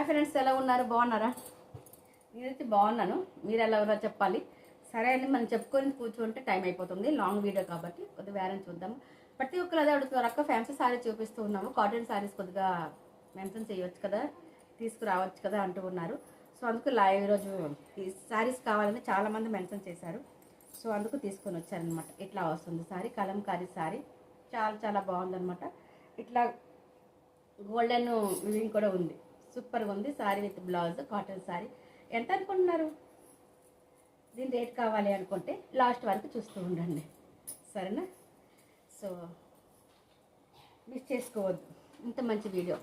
Friends, ఎలా ఉన్నారు? బాగున్నారా? నేనైతే బాగున్నాను. మీరు ఎలా ఉన్నారో చెప్పాలి. సరే అని మనం చెప్పుకొని కూర్చుంటే టైం అయిపోతుంది. లాంగ్ వీడియో కాబట్టి కొద్దిగా వేరే చూద్దాం. ప్రతి ఒక్కరు అదే అడుగుతున్నారు, అక్క ఫ్యాన్సీ శారీ చూపిస్తూ ఉన్నాము, కాటన్ శారీస్ కొద్దిగా మెన్షన్ చేయొచ్చు కదా, తీసుకురావచ్చు కదా అంటూ ఉన్నారు. సో అందుకు లైవ్ ఈరోజు ఈ శారీస్ కావాలని చాలామంది మెన్షన్ చేశారు. సో అందుకు తీసుకొని వచ్చారనమాట. ఇట్లా వస్తుంది శారీ, కలంకారీ శారీ. చాలా చాలా బాగుందనమాట. ఇట్లా గోల్డెన్ వివింగ్ కూడా ఉంది. సూపర్గా ఉంది. Sari with blouse, cotton sari. ఎంత అనుకుంటున్నారు? దీని రేట్ కావాలి అనుకుంటే లాస్ట్ వరకు చూస్తూ ఉండండి, సరేనా? సో మిస్ చేసుకోవద్దు ఇంత మంచి వీడియో.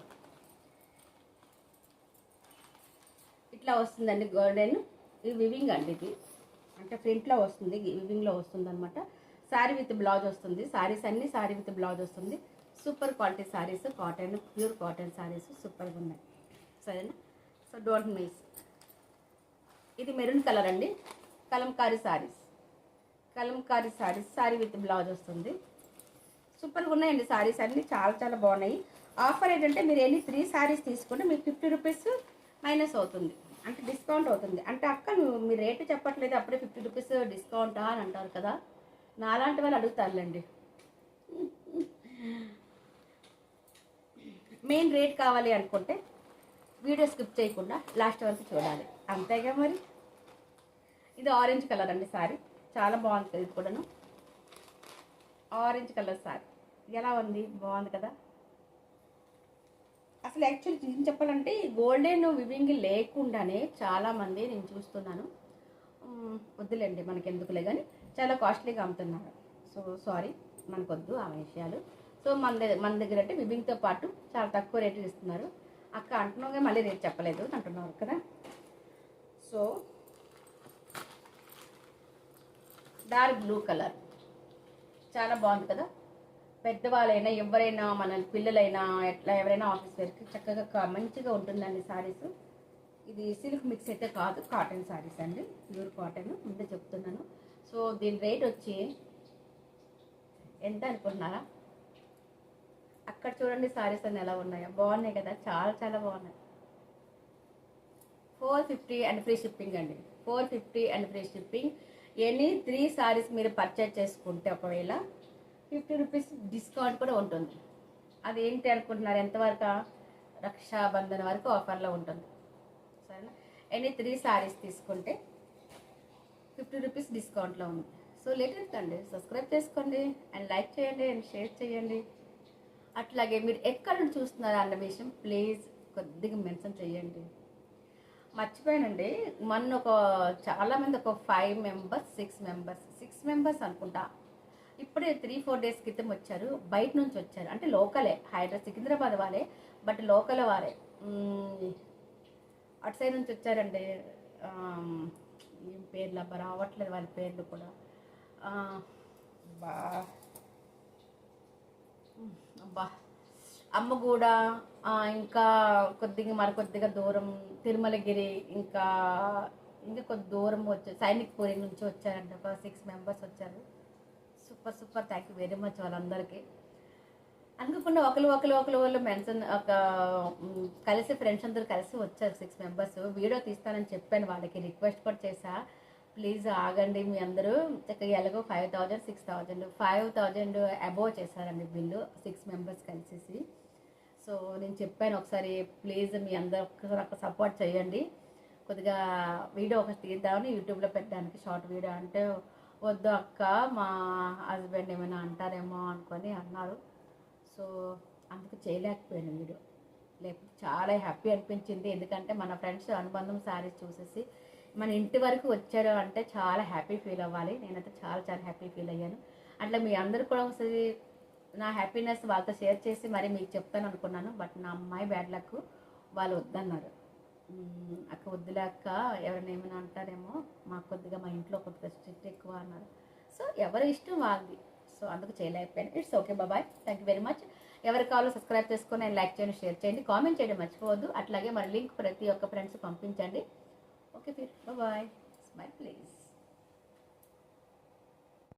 ఇట్లా వస్తుందండి గోల్డెన్. ఇది వివింగ్ అండి, ఇది అంటే ఫ్రంట్లో వస్తుంది, వివింగ్లో వస్తుంది అనమాట. శారీ విత్ బ్లౌజ్ వస్తుంది. శారీస్ అన్నీ శారీ విత్ బ్లౌజ్ వస్తుంది. Super quality saris, cotton, pure cotton saris సూపర్గా ఉన్నాయి, సరేనా? So don't miss. ఇది మెరూన్ కలర్ అండి, కలంకారీ శారీస్. కలంకారీ శారీస్, శారీ విత్ బ్లౌజ్ వస్తుంది. సూపర్గా ఉన్నాయండి శారీస్ అన్నీ, చాలా చాలా బాగున్నాయి. ఆఫర్ ఏంటంటే మీరు ఎన్ని 3 శారీస్ తీసుకుంటే మీకు 50 రూపీస్ మైనస్ అవుతుంది, అంటే డిస్కౌంట్ అవుతుంది. అంటే అక్క నువ్వు మీ రేటు చెప్పట్లేదు, అప్పుడే 50 రూపీస్ డిస్కౌంటా అని అంటారు కదా, నాలాంటి వాళ్ళు అడుగుతారులేండి. మెయిన్ రేట్ కావాలి అనుకుంటే వీడియో స్కిప్ చేయకుండా లాస్ట్ వరకు చూడాలి, అంతేగా మరి. ఇది ఆరెంజ్ కలర్ అండి శారీ, చాలా బాగుంటుంది. ఇది కూడాను ఆరెంజ్ కలర్ శారీ. ఎలా ఉంది? బాగుంది కదా. అసలు యాక్చువల్లీ ఏం చెప్పాలంటే గోల్డెన్ వివింగ్ లేకుండానే చాలామంది నేను చూస్తున్నాను. వద్దులేండి మనకి ఎందుకులే, కానీ చాలా కాస్ట్లీగా అమ్ముతున్నారు. సో సారీ, మనకొద్దు ఆ విషయాలు. సో మన దగ్గర అంటే వివింగ్తో పాటు చాలా తక్కువ రేట్లు ఇస్తున్నారు. అక్క అంటున్నాగా మళ్ళీ రేట్ చెప్పలేదు అంటున్నారు కదా. సో డార్క్ బ్లూ కలర్ చాలా బాగుంది కదా. పెద్దవాళ్ళైనా ఎవరైనా, మన పిల్లలైనా, ఎట్లా ఎవరైనా ఆఫీస్ వేర్కి చక్కగా మంచిగా ఉంటుందండి శారీస్. ఇది సిల్క్ మిక్స్ అయితే కాదు, కాటన్ శారీస్ అండి, ప్యూర్ కాటన్, ముందే చెప్తున్నాను. సో దీని రేట్ వచ్చి ఎంత అనుకుంటున్నారా? అక్కడ చూడండి శారీస్ అన్నీ ఎలా ఉన్నాయో, బాగున్నాయి కదా, చాలా చాలా బాగున్నాయి. 450 అండ్ ఫ్రీ షిప్పింగ్ అండి. 450 and free shipping. Any 3 saris మీరు పర్చేజ్ చేసుకుంటే ఒకవేళ 50 రూపీస్ డిస్కౌంట్ కూడా ఉంటుంది. అది ఏంటి అనుకుంటున్నారు? ఎంతవరకు? రక్షాబంధన్ వరకు ఆఫర్లో ఉంటుంది, సరేనా? ఎనీ 3 శారీస్ తీసుకుంటే 50 రూపీస్ డిస్కౌంట్లో ఉంది. సో లేట్ ఎందుకండి, సబ్స్క్రైబ్ చేసుకోండి అండ్ లైక్ చేయండి అండ్ షేర్ చేయండి. అట్లాగే మీరు ఎక్కడ నుంచి చూస్తున్నారా అన్న విషయం ప్లీజ్ కొద్దిగా మెన్షన్ చేయండి. మర్చిపోయానండి, మొన్న చాలామంది ఒక 5 మెంబర్స్ 6 మెంబర్స్ అనుకుంటా, ఇప్పుడే 3-4 డేస్ క్రితం వచ్చారు. బయట నుంచి వచ్చారు, అంటే లోకలే, సికింద్రాబాద్ వాళ్ళే, బట్ లోకల్ వారే. అటు సైడ్ నుంచి వచ్చారండి. ఏం పేర్లు అబ్బా రావట్లేదు వాళ్ళ పేర్లు కూడా. అబ్బా అమ్మగూడ, ఇంకా మరికొద్దిగా దూరం తిరుమలగిరి, ఇంకా కొద్ది దూరం వచ్చారు. సైనిక్పూరి నుంచి వచ్చారంట. ఒక 6 మెంబర్స్ వచ్చారు. Super thank you very much వాళ్ళందరికీ. అనుకోకుండా ఒకరు మెన్షన్ కలిసి ఫ్రెండ్స్ అందరూ కలిసి వచ్చారు 6 మెంబర్స్. వీడియో తీస్తానని చెప్పాను వాళ్ళకి, రిక్వెస్ట్ కూడా చేశా, ప్లీజ్ ఆగండి మీ అందరూ. చక్కగా ఎలాగో 5,000 6,000 5,000 అబోవ్ చేశారండి బిల్లు 6 మెంబర్స్ కలిసేసి. సో నేను చెప్పాను ఒకసారి, ప్లీజ్ మీ అందరూ ఒక్కసారి సపోర్ట్ చేయండి, కొద్దిగా వీడియో ఒకటి తీద్దామని యూట్యూబ్లో పెట్టడానికి, షార్ట్ వీడియో. అంటే వద్దు అక్క, మా హస్బెండ్ ఏమైనా అంటారేమో అనుకొని అన్నారు. సో అందుకు చేయలేకపోయాను వీడియో. లేకపోతే చాలా హ్యాపీ అనిపించింది, ఎందుకంటే మన ఫ్రెండ్స్ అనుబంధం శారీస్ చూసేసి మన ఇంటి వరకు వచ్చారు అంటే చాలా హ్యాపీ ఫీల్ అవ్వాలి. నేనైతే చాలా చాలా హ్యాపీ ఫీల్ అయ్యాను. అట్లా మీ అందరూ కూడా ఒకసారి నా హ్యాపీనెస్ వాళ్ళతో షేర్ చేసి మరి మీకు చెప్తాను అనుకున్నాను. బట్ నా అమ్మాయి బ్యాడ్ లక్, వాళ్ళు వద్దన్నారు. అక్క వద్దులే అక్క, ఎవరైనా ఏమైనా అంటారేమో, మాకు కొద్దిగా మా ఇంట్లో కొద్దిగా స్ట్రిక్ట్ ఎక్కువ అన్నారు. సో ఎవరి ఇష్టం వాళ్ళది. సో అందుకు చేయలేకపోయాను. It's okay, bye, thank you very much. ఎవరి కావాలో సబ్స్క్రైబ్ చేసుకొని అండ్ లైక్ చేయండి, షేర్ చేయండి, కామెంట్ చేయడం మర్చిపోవద్దు. అట్లాగే మరి లింక్ ప్రతి ఒక్క ఫ్రెండ్స్ పంపించండి. Okay Phir, bye, smile please.